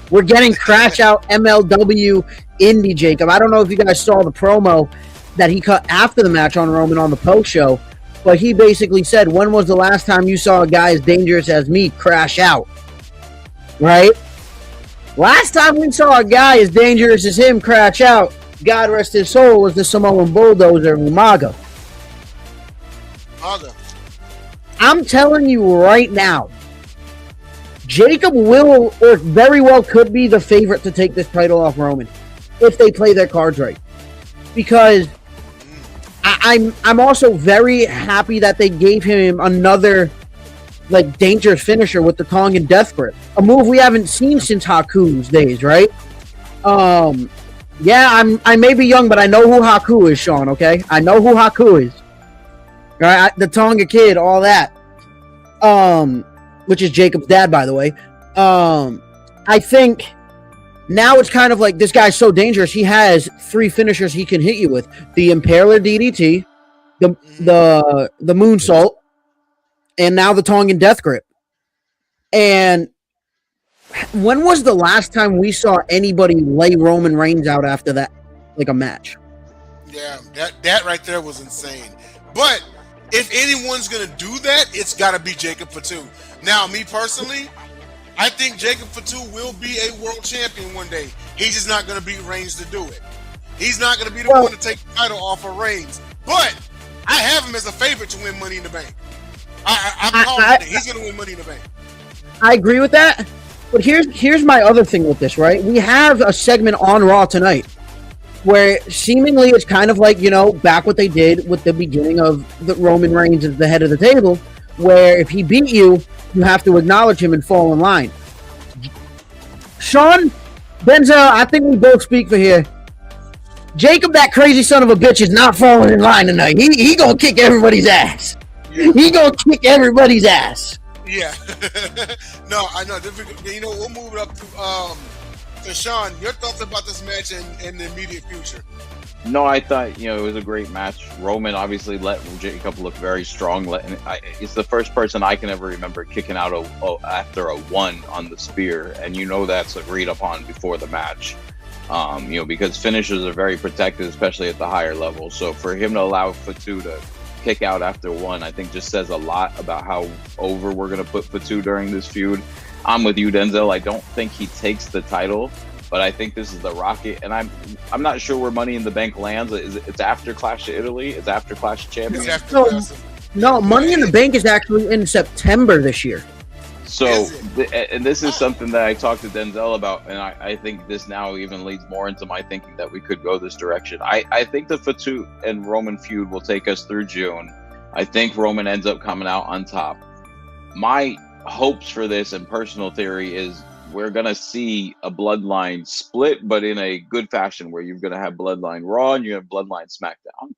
S3: We're getting Crash Out MLW Indie Jacob. I don't know if you guys saw the promo that he cut after the match on Roman on the post show, but he basically said, when was the last time you saw a guy as dangerous as me crash out? Right? Last time we saw a guy as dangerous as him crash out, God rest his soul, was the Samoan Bulldozer Umaga. I'm telling you right now, Jacob will, or very well could be, the favorite to take this title off Roman if they play their cards right. Because I'm also very happy that they gave him another dangerous finisher with the Tongan Death Grip, a move we haven't seen since Haku's days, right? Yeah, I may be young, but I know who Haku is, Sean. Okay, I know who Haku is. All right, the Tonga Kid, all that. Which is Jacob's dad, by the way. I think now it's kind of like this guy's so dangerous. He has 3 finishers he can hit you with: the Impaler DDT, the Moonsault, and now the Tongan Death Grip. And when was the last time we saw anybody lay Roman Reigns out after that, like a match?
S1: Yeah, that right there was insane. But if anyone's going to do that, it's got to be Jacob Fatu. Now, me personally, I think Jacob Fatu will be a world champion one day. He's just not going to beat Reigns to do it. He's not going to be the one to take the title off of Reigns. But I have him as a favorite to win Money in the Bank. I'm confident he's going to win Money in the Bank. I
S3: agree with that. But here's my other thing with this, right? We have a segment on Raw tonight where seemingly it's kind of like, back what they did with the beginning of the Roman Reigns as the head of the table, where if he beat you, you have to acknowledge him and fall in line. Sean, Denzel, I think we both speak for here. Jacob, that crazy son of a bitch, is not falling in line tonight. He gonna kick everybody's ass. Yeah. He gonna kick everybody's ass.
S1: Yeah. No, I know. We'll move it up to Sean. Your thoughts about this match in the immediate future?
S2: No, I thought, it was a great match. Roman obviously let Jacob look very strong. It's the first person I can ever remember kicking out after a 1 on the spear. And that's agreed upon before the match. Because finishers are very protected, especially at the higher level. So for him to allow Fatu to kick out after 1, I think just says a lot about how over we're going to put Fatu during this feud. I'm with you, Denzel. I don't think he takes the title, but I think this is the Rocket, and I'm not sure where Money in the Bank lands. It's after Clash of Italy? It's after Clash of Champions?
S3: No, Money in the Bank is actually in September this year.
S2: So, and this is something that I talked to Denzel about, and I think this now even leads more into my thinking that we could go this direction. I think the Fatu and Roman feud will take us through June. I think Roman ends up coming out on top. My hopes for this and personal theory is we're going to see a Bloodline split, but in a good fashion, where you're going to have Bloodline Raw and you have Bloodline SmackDown.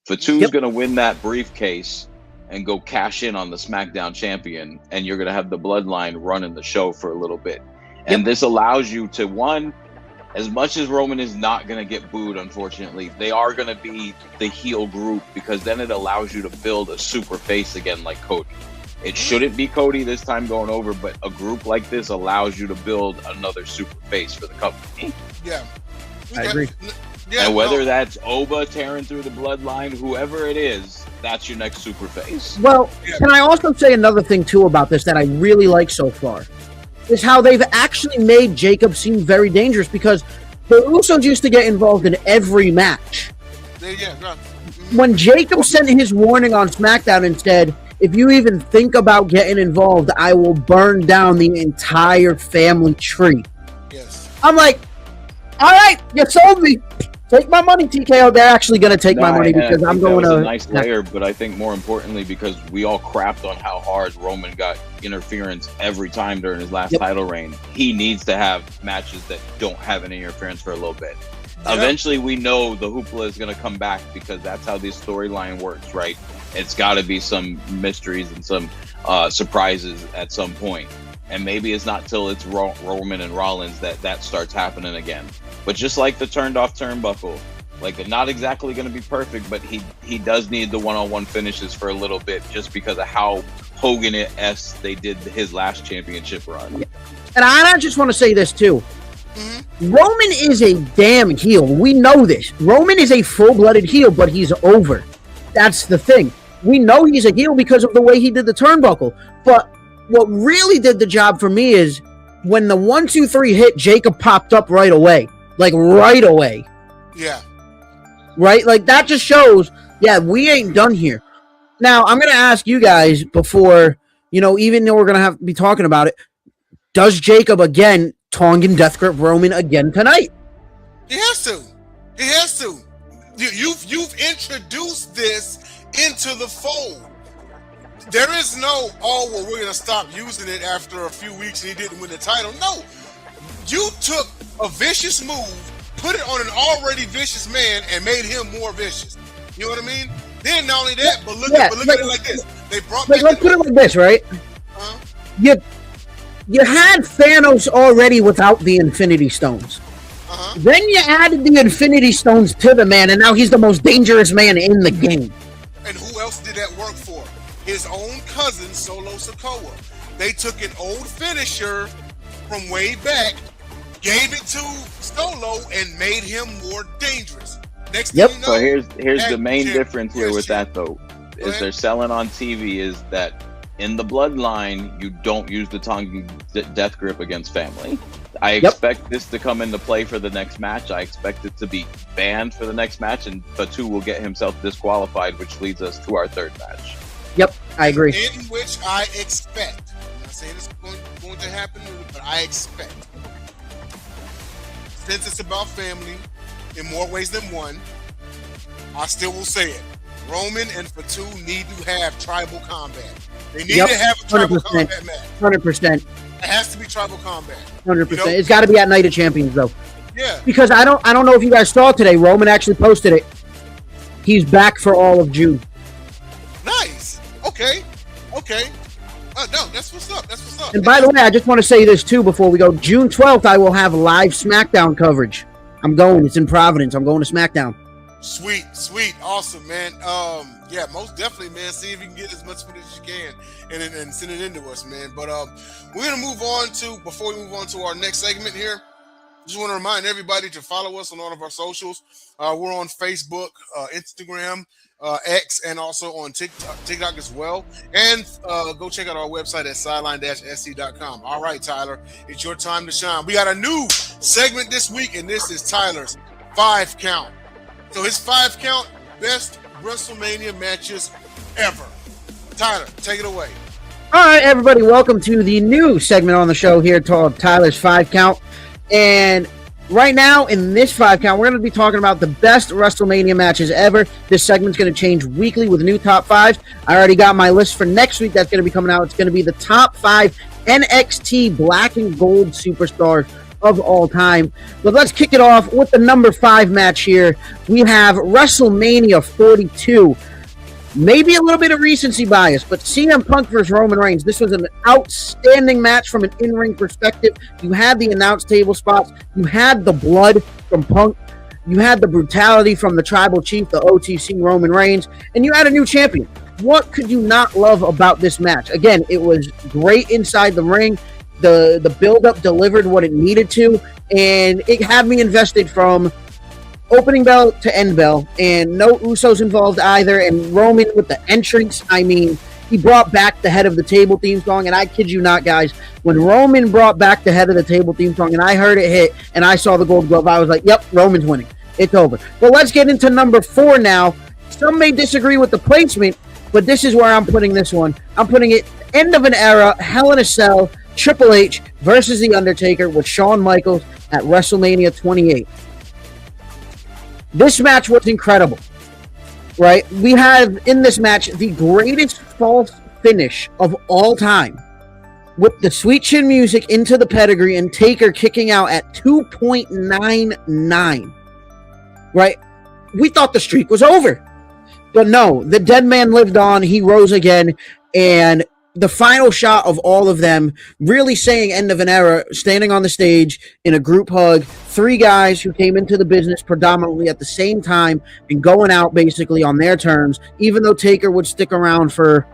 S2: Fatu's going to win that briefcase and go cash in on the SmackDown champion, and you're going to have the Bloodline running the show for a little bit. And this allows you to, one, as much as Roman is not going to get booed, unfortunately, they are going to be the heel group, because then it allows you to build a super face again like Cody. It shouldn't be Cody this time going over, but a group like this allows you to build another super face for the company.
S1: Yeah.
S3: I agree.
S1: Yeah,
S2: and whether that's Oba tearing through the Bloodline, whoever it is, that's your next super face.
S3: Well, can I also say another thing, too, about this that I really like so far? Is how they've actually made Jacob seem very dangerous, because the Usos used to get involved in every match. When Jacob sent his warning on SmackDown and said, if you even think about getting involved, I will burn down the entire family tree.
S1: Yes.
S3: I'm like, all right, you sold me. Take my money, TKO. They're actually going to take my money because I'm going to.
S2: That was a nice layer, but I think more importantly, because we all crapped on how hard Roman got interference every time during his last title reign, he needs to have matches that don't have any interference for a little bit. Eventually, we know the hoopla is going to come back because that's how this storyline works, right? It's got to be some mysteries and some surprises at some point. And maybe it's not till it's Roman and Rollins that starts happening again. But just like the turned off turnbuckle, like they're not exactly going to be perfect, but he does need the one-on-one finishes for a little bit just because of how Hogan-esque they did his last championship run.
S3: And I just want to say this too. Roman is a damn heel. We know this. Roman is a full-blooded heel, but he's over. That's the thing. We know he's a heel because of the way he did the turnbuckle. But what really did the job for me is when the 1, 2, 3 hit, Jacob popped up right away. Like right away.
S1: Yeah.
S3: Right? Like that just shows, yeah, we ain't done here. Now, I'm going to ask you guys before, even though we're going to have to be talking about it, does Jacob again Tongan Death Grip Roman again tonight?
S1: He has to. He has to. You've introduced this into the fold. There is no, we're going to stop using it after a few weeks and he didn't win the title. No. You took a vicious move, put it on an already vicious man, and made him more vicious. You know what I mean? Then not only that, but look at it like this. They brought back.
S3: Let's put it like this, right? You had Thanos already without the Infinity Stones. Then you added the Infinity Stones to the man, and now he's the most dangerous man in the game.
S1: And who else did that work for? His own cousin, Solo Sikoa. They took an old finisher from way back, gave it to Solo, and made him more dangerous. Next thing you know,
S2: so here's the main difference here with that though, is they're selling on TV is that in the bloodline you don't use the Tongan Death Grip against family. I expect this to come into play for the next match. I expect it to be banned for the next match, and Fatu will get himself disqualified, which leads us to our third match.
S3: Yep, I agree.
S1: In which I expect, I'm not saying it's going to happen, but I expect, since it's about family in more ways than one, I still will say it. Roman and Fatu need to have tribal combat. They need to have a tribal combat match.
S3: 100%.
S1: It has to be tribal combat.
S3: 100%. It's got to be at Night of Champions, though.
S1: Yeah.
S3: Because I don't know if you guys saw today. Roman actually posted it. He's back for all of June.
S1: Nice. Okay. No, that's what's up.
S3: And by the way, I just want to say this too before we go. June 12th, I will have live SmackDown coverage. I'm going. It's in Providence. I'm going to SmackDown.
S1: Sweet, awesome, man. Yeah, most definitely, man. See if you can get as much footage as you can and send it into us, man. But we're gonna move on to, before we move on to our next segment here, just want to remind everybody to follow us on all of our socials. We're on Facebook, Instagram, X, and also on TikTok as well. And go check out our website at sideline-sc.com. All right, Tyler, it's your time to shine. We got a new segment this week, and this is Tyler's 5 count. So his 5 count best WrestleMania matches ever. Tyler, take it away.
S3: All right, everybody, welcome to the new segment on the show here called Tyler's 5 count. And right now, in this 5 count, we're going to be talking about the best WrestleMania matches ever. This segment's going to change weekly with new top 5s. I already got my list for next week that's going to be coming out. It's going to be the top 5 NXT Black and Gold superstars of all time. But let's kick it off with the number 5 match here. We have WrestleMania 42. Maybe a little bit of recency bias, but CM Punk versus Roman Reigns. This was an outstanding match from an in-ring perspective. You had the announce table spots. You had the blood from Punk. You had the brutality from the Tribal Chief, the OTC Roman Reigns, and you had a new champion. What could you not love about this match? Again, it was great inside the ring. The build-up delivered what it needed to, and it had me invested from opening bell to end bell, and no Usos involved either. And Roman with the entrance, I mean, he brought back the head of the table theme song, and I kid you not, guys, when Roman brought back the head of the table theme song and I heard it hit and I saw the gold glove, I was like, yep, Roman's winning. It's over. But let's get into number 4 now. Some may disagree with the placement, but this is where I'm putting this one. I'm putting it end of an era, Hell in a Cell, Triple H versus The Undertaker with Shawn Michaels at WrestleMania 28. This match was incredible, right? We have in this match the greatest false finish of all time with the sweet chin music into the pedigree and Taker kicking out at 2.99. right? We thought the streak was over. But no, the dead man lived on. He rose again. And the final shot of all of them really saying end of an era, standing on the stage in a group hug, 3 guys who came into the business predominantly at the same time and going out basically on their terms, even though Taker would stick around for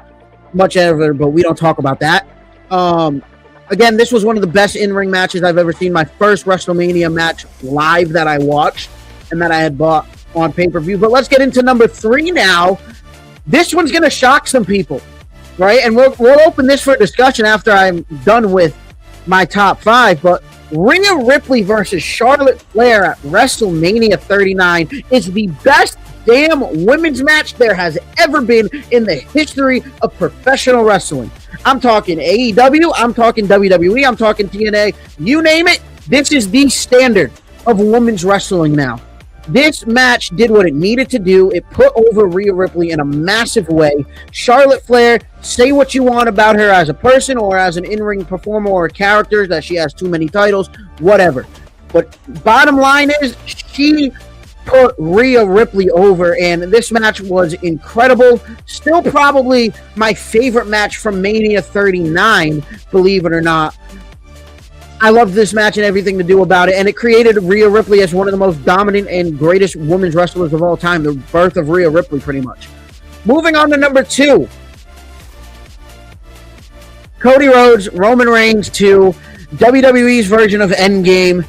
S3: much ever, but we don't talk about that. Again, this was one of the best in-ring matches I've ever seen. My first WrestleMania match live that I watched and that I had bought on pay-per-view. But let's get into number 3 now. This one's going to shock some people, right? And we'll open this for discussion after I'm done with my top 5. But Rhea Ripley versus Charlotte Flair at WrestleMania 39 is the best damn women's match there has ever been in the history of professional wrestling. I'm talking AEW, I'm talking WWE, I'm talking TNA, you name it. This is the standard of women's wrestling now. This match did what it needed to do. It put over Rhea Ripley in a massive way. Charlotte Flair, say what you want about her as a person or as an in-ring performer or a character, that she has too many titles, whatever. But bottom line is, she put Rhea Ripley over, and this match was incredible. Still probably my favorite match from Mania 39, believe it or not. I loved this match and everything to do about it, and it created Rhea Ripley as one of the most dominant and greatest women's wrestlers of all time. The birth of Rhea Ripley, pretty much. Moving on to number 2. Cody Rhodes, Roman Reigns 2, WWE's version of Endgame.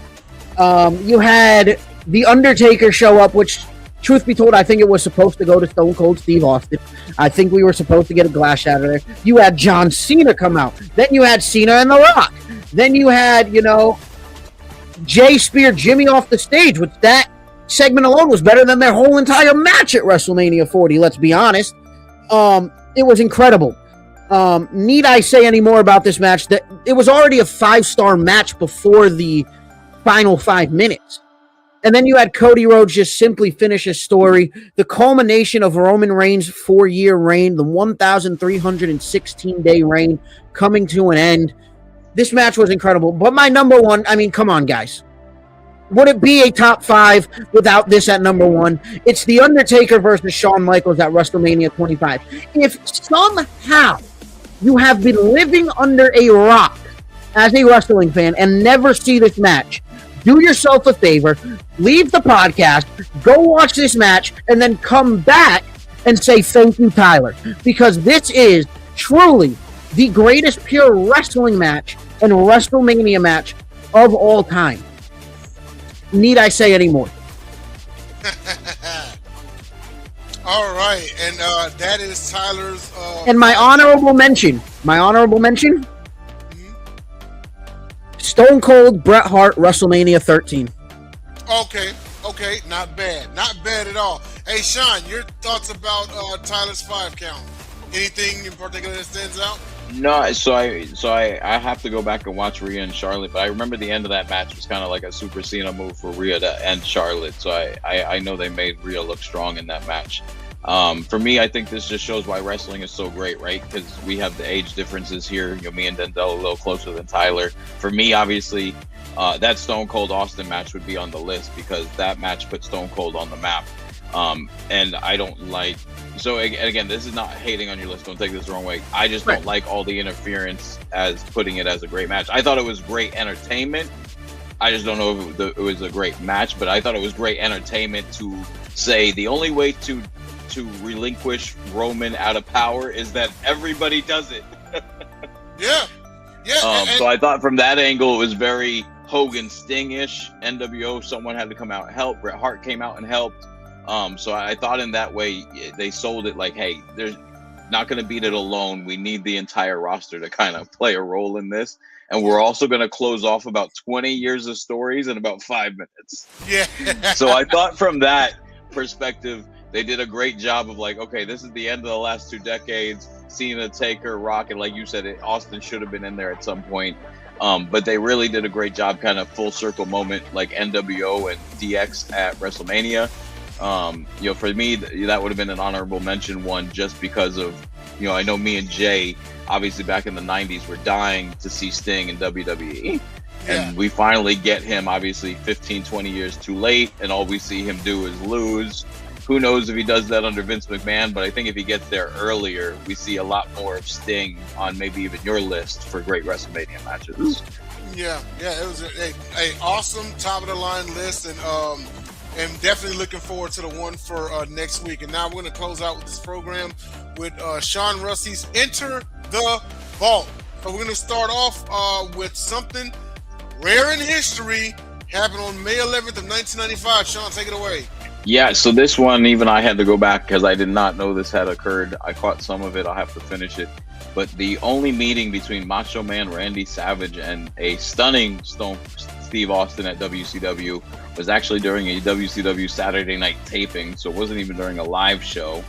S3: You had The Undertaker show up, which, truth be told, I think it was supposed to go to Stone Cold Steve Austin. I think we were supposed to get a glass out of there. You had John Cena come out. Then you had Cena and The Rock. Then you had, Jay spear Jimmy off the stage, which that segment alone was better than their whole entire match at WrestleMania 40, let's be honest. It was incredible. Need I say any more about this match? That it was already a 5-star match before the final 5 minutes. And then you had Cody Rhodes just simply finish his story. The culmination of Roman Reigns' 4-year reign, the 1,316-day reign coming to an end. This match was incredible. But my number 1, I mean, come on, guys. Would it be a top 5 without this at number 1? It's The Undertaker versus Shawn Michaels at WrestleMania 25. If somehow you have been living under a rock as a wrestling fan and never see this match, do yourself a favor, leave the podcast, go watch this match, and then come back and say thank you, Tyler. Because this is truly the greatest pure wrestling match and WrestleMania match of all time. Need I say any more?
S1: All right, and that is Tyler's.
S3: And my honorable mention. Stone Cold Bret Hart WrestleMania 13.
S1: Okay, not bad at all. Hey, Sean, your thoughts about Tyler's 5 count? Anything in particular that stands out?
S2: No, so I have to go back and watch Rhea and Charlotte, but I remember the end of that match was kind of like a Super Cena move for Rhea to end Charlotte. So I know they made Rhea look strong in that match. For me, I think this just shows why wrestling is so great, right? Because we have the age differences here. Me and Denzel a little closer than Tyler. For me, obviously, that Stone Cold Austin match would be on the list because that match put Stone Cold on the map. And I don't like. So again, this is not hating on your list. Don't take this the wrong way. I just don't like all the interference as putting it as a great match. I thought it was great entertainment. I just don't know if it was a great match, but I thought it was great entertainment to say the only way to relinquish Roman out of power is that everybody does it.
S1: Yeah.
S2: So I thought from that angle it was very Hogan Sting-ish. NWO, someone had to come out and help. Bret Hart came out and helped. So I thought in that way they sold it like, hey, there's not going to beat it alone. We need the entire roster to kind of play a role in this. And we're also going to close off about 20 years of stories in about 5 minutes.
S1: Yeah.
S2: So I thought from that perspective, they did a great job of like, okay, this is the end of the last 2 decades. Cena, Taker, Rock, and like you said, Austin should have been in there at some point. But they really did a great job, kind of full circle moment like NWO and DX at WrestleMania. For me, that would have been an honorable mention one just because of, I know me and Jay, obviously back in the 90s, were dying to see Sting in WWE. And we finally get him, obviously 15, 20 years too late, and all we see him do is lose. Who knows if he does that under Vince McMahon, but I think if he gets there earlier, we see a lot more of Sting on maybe even your list for great WrestleMania matches.
S1: Yeah, it was a awesome top of the line list, and definitely looking forward to the one for next week. And now we're going to close out with this program with Sean Russey's Enter the Vault. So we're going to start off with something rare in history, happened on May 11th of 1995. Sean, take it away.
S2: Yeah, so this one, even I had to go back because I did not know this had occurred. I caught some of it. I'll have to finish it. But the only meeting between Macho Man Randy Savage and a stunning Steve Austin at WCW was actually during a WCW Saturday night taping, so it wasn't even during a live show.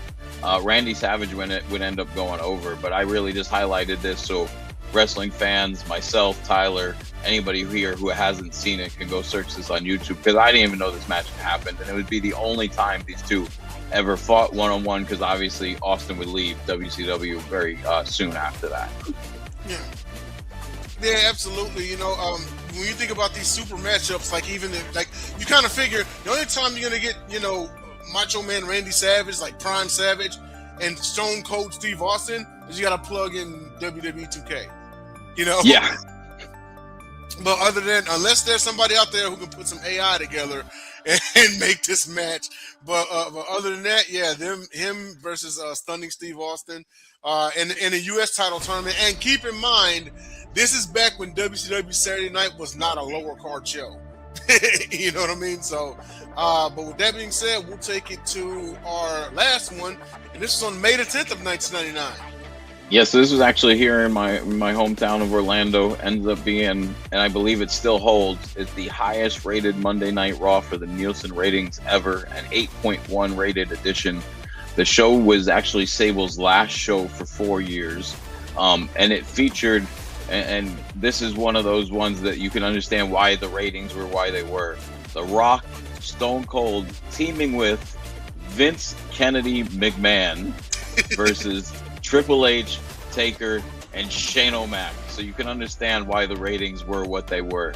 S2: Randy Savage would end up going over, but I really just highlighted this so wrestling fans, myself, Tyler, anybody here who hasn't seen it can go search this on YouTube, because I didn't even know this match had happened, and it would be the only time these two ever fought one-on-one, because obviously Austin would leave WCW very soon after that.
S1: Yeah, absolutely. You know, when you think about these super matchups, like you kind of figure the only time you're gonna get, you know, Macho Man Randy Savage, like Prime Savage, and Stone Cold Steve Austin, is you gotta plug in WWE 2K. You know?
S2: Yeah.
S1: But unless there's somebody out there who can put some AI together and make this match, but other than that, yeah, him versus stunning Steve Austin in a U.S. title tournament. And keep in mind, this is back when WCW Saturday Night was not a lower card show. You know what I mean? So, but with that being said, we'll take it to our last one, and this is on May the 10th of 1999.
S2: Yes, so this was actually here in my hometown of Orlando. Ends up being, and I believe it still holds, is the highest rated Monday Night Raw for the Nielsen ratings ever, an 8.1 rated edition. The show was actually Sable's last show for 4 years, and it featured, and this is one of those ones that you can understand why the ratings were why they were. The Rock, Stone Cold teaming with Vince Kennedy McMahon versus Triple H, Taker, and Shane O'Mac. So you can understand why the ratings were what they were.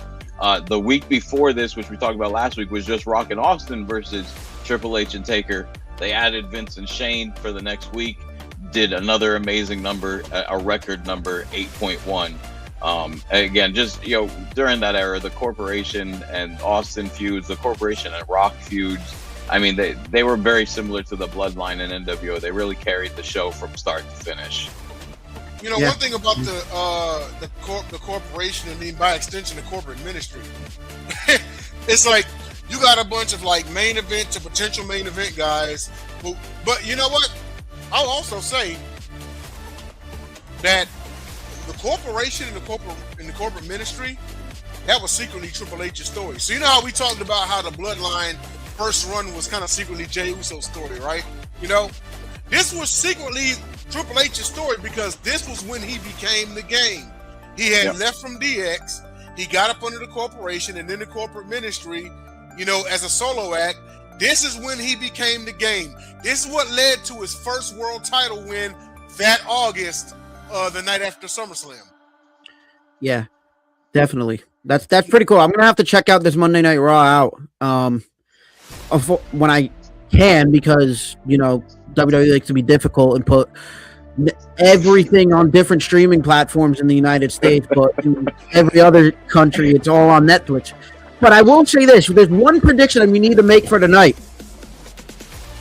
S2: The week before this, which we talked about last week, was just Rock and Austin versus Triple H and Taker. They added Vince and Shane for the next week. Did another amazing number, a record number, 8.1. Again, just, you know, during that era, the Corporation and Austin feuds, the Corporation and Rock feuds, I mean, they were very similar to the Bloodline and NWO. They really carried the show from start to finish.
S1: You know, one thing about the corporation, and then by extension the corporate ministry, it's like you got a bunch of like main event to potential main event guys. But you know what? I'll also say that the corporation and the corporate ministry, that was secretly Triple H's story. So you know how we talked about how the Bloodline first run was kind of secretly Jey Uso's story, right? You know, this was secretly Triple H's story because this was when he became the Game. He had left from DX, he got up under the corporation and then the corporate ministry, you know, as a solo act. This is when he became the Game. This is what led to his first world title win that August, the night after SummerSlam. Yeah,
S3: definitely. That's pretty cool. I'm gonna have to check out this Monday Night Raw out when I can, because, you know, WWE likes to be difficult and put everything on different streaming platforms in the United States, but in every other country it's all on Netflix. But I will say this, there's one prediction that we need to make for tonight.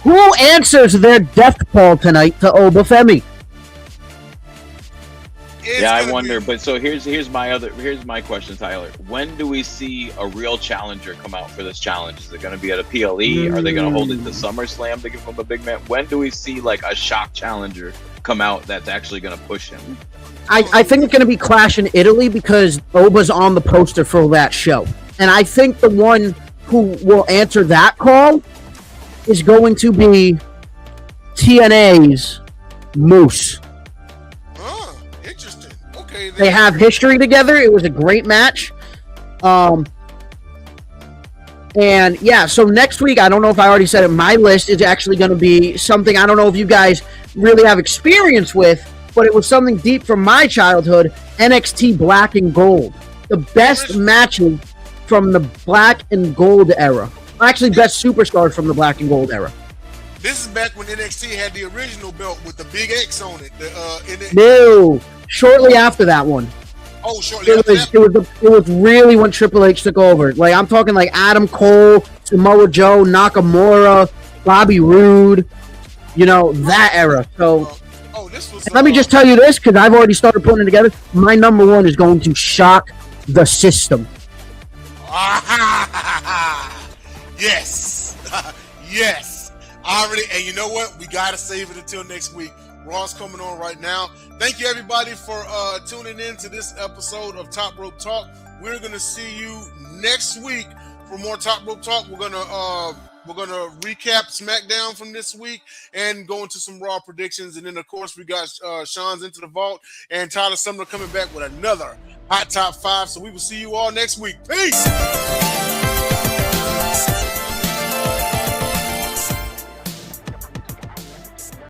S3: Who answers their death call tonight to Obafemi?
S2: Yeah, I wonder. But so here's my question, Tyler. When do we see a real challenger come out for this challenge? Is it going to be at a PLE? Are they going to hold it to SummerSlam to give him a big man? When do we see like a shock challenger come out that's actually going to push him?
S3: I think it's going to be Clash in Italy because Oba's on the poster for that show. And I think the one who will answer that call is going to be TNA's Moose.
S1: Interesting. Okay.
S3: They have history together. It was a great match. And yeah, so next week, I don't know if I already said it, my list is actually going to be something I don't know if you guys really have experience with, but it was something deep from my childhood, NXT Black and Gold. the best matches from the black and gold era. Actually, best superstars from the black and gold era.
S1: This is back when NXT had the original belt with the big X on it.
S3: No, shortly after that one.
S1: Oh, shortly after that.
S3: It was really when Triple H took over. Like, I'm talking like Adam Cole, Samoa Joe, Nakamura, Bobby Roode. You know, that era. So,
S1: this was.
S3: Let me just tell you this, because I've already started putting it together. My number one is going to shock the system.
S1: Yes. Yes. Already, and you know what? We gotta save it until next week. Raw's coming on right now. Thank you everybody for tuning in to this episode of Top Rope Talk. We're gonna see you next week for more Top Rope Talk. We're gonna recap SmackDown from this week and go into some Raw predictions. And then of course we got Sean's Into the Vault and Tyler Sumner coming back with another Hot Top 5. So we will see you all next week. Peace.